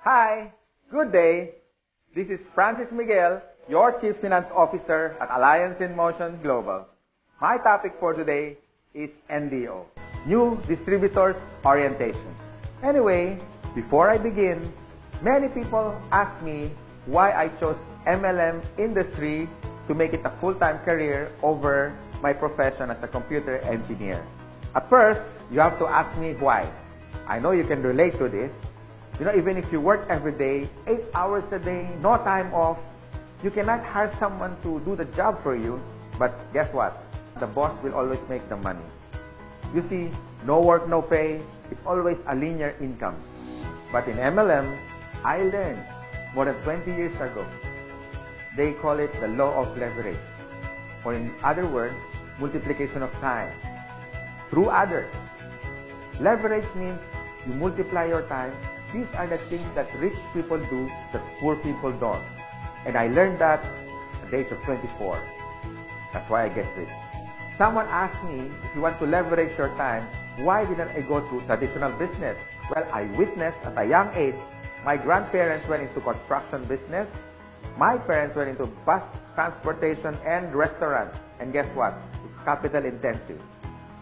Hi, good day. This is Francis Miguel, your Chief Finance Officer at Alliance in Motion Global. My topic for today is NDO, New Distributors Orientation. Anyway, before I begin, many people ask me why I chose MLM industry to make it a full-time career over my profession as a computer engineer. At first, you have to ask me why. I know you can relate to this. Even if you work every day, 8 hours a day, no time off, you cannot hire someone to do the job for you. But guess what? The boss will always make the money. You see, no work, no pay. It's always a linear income. But in MLM, I learned more than 20 years ago. They call it the law of leverage. Or in other words, multiplication of time through others. Leverage means you multiply your time. These are the things that rich people do that poor people don't. And I learned that at the age of 24. That's why I get rich. Someone asked me, if you want to leverage your time, why didn't I go to traditional business? Well, I witnessed at a young age, my grandparents went into construction business. My parents went into bus transportation and restaurants. And guess what? It's capital intensive.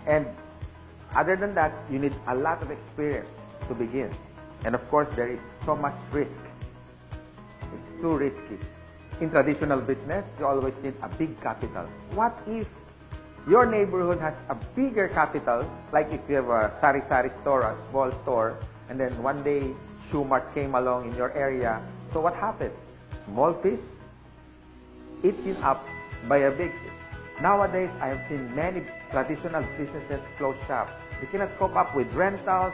And other than that, you need a lot of experience to begin. And of course, there is so much risk. It's too risky. In traditional business, you always need a big capital. What if your neighborhood has a bigger capital, like if you have a sari-sari store, a small store, and then one day Shoe Mart came along in your area. So what happened? Small fish eaten up by a big fish. Nowadays, I have seen many traditional businesses close shop. They cannot cope up with rentals,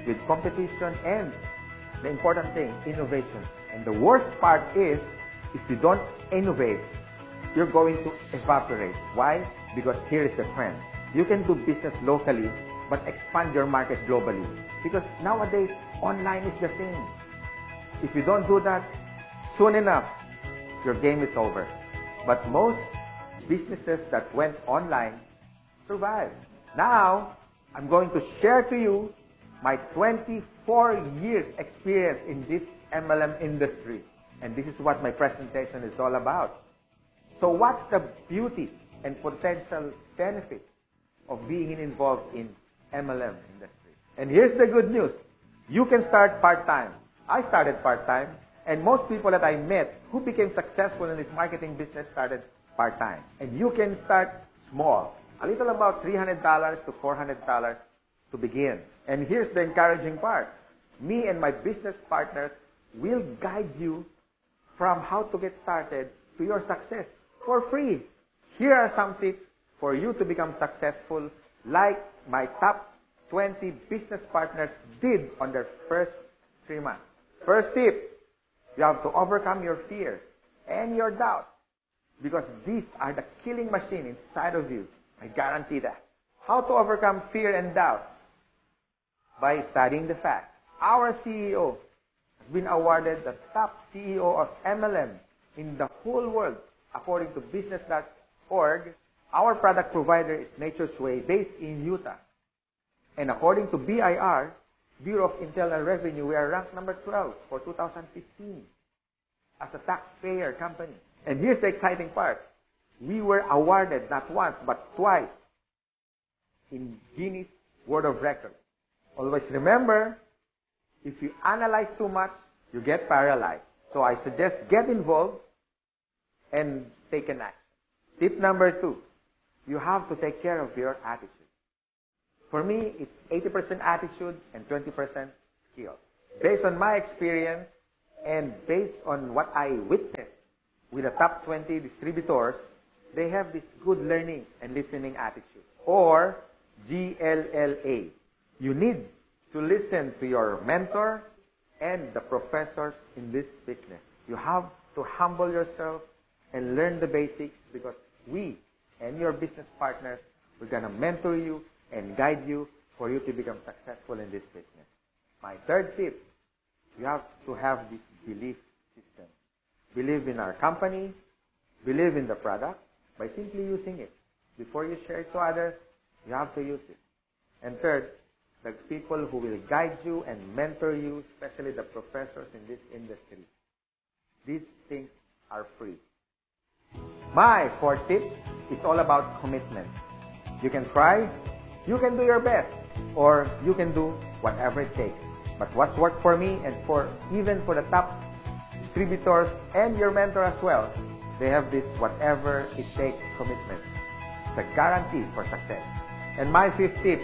with competition, and the important thing, innovation. And the worst part is, if you don't innovate, you're going to evaporate. Why? Because here is the trend. You can do business locally, but expand your market globally. Because nowadays, online is the thing. If you don't do that, soon enough, your game is over. But most businesses that went online survived. Now, I'm going to share to you my 24 years experience in this MLM industry. And this is what my presentation is all about. So what's the beauty and potential benefits of being involved in MLM industry? And here's the good news. You can start part-time. I started part-time, and most people that I met who became successful in this marketing business started part-time. And you can start small, a little about $300 to $400 to begin. And here's the encouraging part. Me and my business partners will guide you from how to get started to your success for free. Here are some tips for you to become successful, like my top 20 business partners did on their first 3 months. First tip, you have to overcome your fears and your doubts, because these are the killing machine inside of you. I guarantee that. How to overcome fear and doubt? By studying the facts. Our CEO has been awarded the top CEO of MLM in the whole world, according to business.org. Our product provider is Nature's Way, based in Utah. And according to BIR, Bureau of Internal Revenue, we are ranked number 12 for 2015 as a taxpayer company. And here's the exciting part. We were awarded not once, but twice in Guinness World of Records. Always remember, if you analyze too much, you get paralyzed. So I suggest get involved and take an action. Tip number 2, you have to take care of your attitude. For me, it's 80% attitude and 20% skill. Based on my experience and based on what I witnessed with the top 20 distributors, they have this good learning and listening attitude, or GLLA. You need to listen to your mentor and the professors in this business. You have to humble yourself and learn the basics, because we and your business partners, we're going to mentor you and guide you for you to become successful in this business. My third tip, you have to have this belief system. Believe in our company, believe in the product by simply using it. Before you share it to others, you have to use it. And third, the people who will guide you and mentor you, especially the professors in this industry. These things are free. My fourth tip is all about commitment. You can try, you can do your best, or you can do whatever it takes. But what's worked for me and even for the top distributors and your mentor as well, they have this whatever it takes commitment. It's a guarantee for success. And my fifth tip,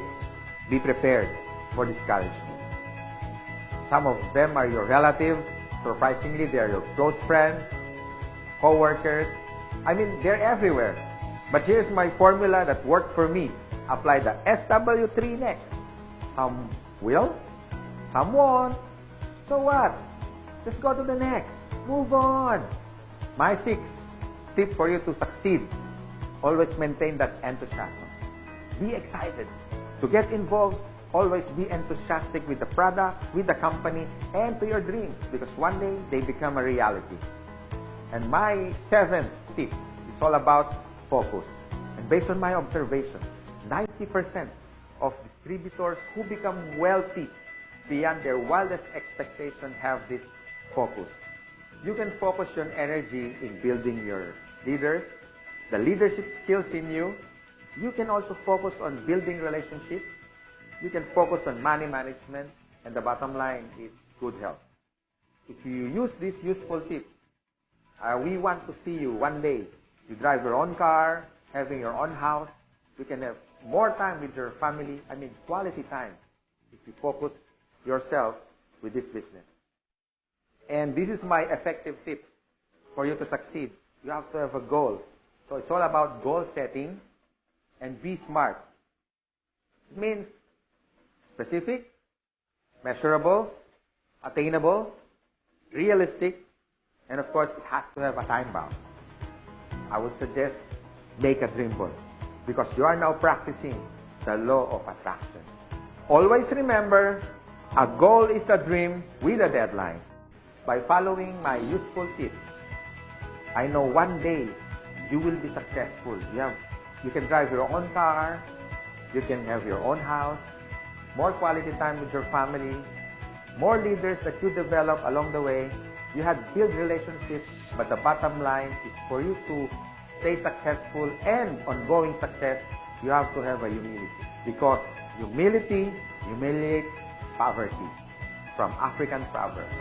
be prepared for discouragement. Some of them are your relatives. Surprisingly, they are your close friends, co-workers. I mean, they're everywhere. But here's my formula that worked for me. Apply the SW3 next. Some will, some won't. So what? Just go to the next. Move on. My sixth tip for you to succeed. Always maintain that enthusiasm. Be excited. To get involved, always be enthusiastic with the product, with the company, and to your dreams, because one day they become a reality. And my seventh tip is all about focus. And based on my observation, 90% of distributors who become wealthy beyond their wildest expectation have this focus. You can focus your energy in building your leaders, the leadership skills in you. You can also focus on building relationships. You can focus on money management, and the bottom line is good health. If you use these useful tips, we want to see you one day. You drive your own car, having your own house. You can have more time with your family. I mean, quality time if you focus yourself with this business. And this is my effective tip for you to succeed. You have to have a goal. So it's all about goal setting and be smart. It means specific, measurable, attainable, realistic, and of course, it has to have a time bound. I would suggest make a dream board because you are now practicing the law of attraction. Always remember, a goal is a dream with a deadline. By following my useful tips, I know one day you will be successful. You can drive your own car, you can have your own house, more quality time with your family, more leaders that you develop along the way. You have built relationships, but the bottom line is for you to stay successful and ongoing success, you have to have a humility. Because humility humiliates poverty, from African proverbs.